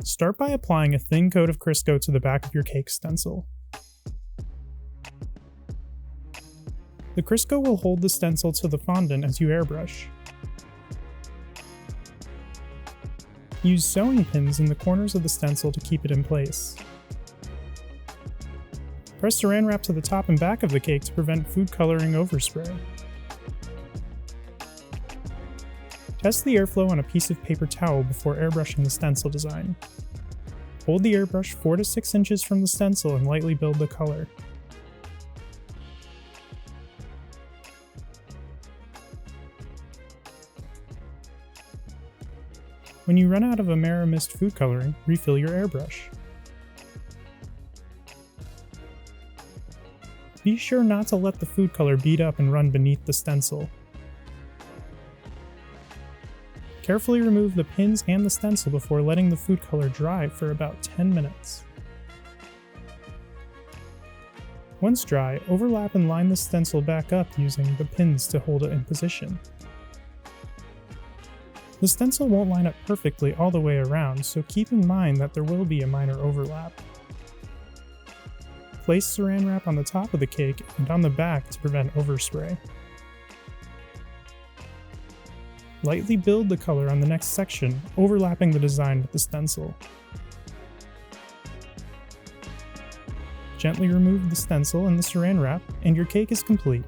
Start by applying a thin coat of Crisco to the back of your cake stencil. The Crisco will hold the stencil to the fondant as you airbrush. Use sewing pins in the corners of the stencil to keep it in place. Press Saran Wrap to the top and back of the cake to prevent food coloring overspray. Test the airflow on a piece of paper towel before airbrushing the stencil design. Hold the airbrush 4 to 6 inches from the stencil and lightly build the color. When you run out of Amara Mist food coloring, refill your airbrush. Be sure not to let the food color bead up and run beneath the stencil. Carefully remove the pins and the stencil before letting the food color dry for about 10 minutes. Once dry, overlap and line the stencil back up using the pins to hold it in position. The stencil won't line up perfectly all the way around, so keep in mind that there will be a minor overlap. Place Saran Wrap on the top of the cake and on the back to prevent overspray. Lightly build the color on the next section, overlapping the design with the stencil. Gently remove the stencil and the Saran Wrap, and your cake is complete.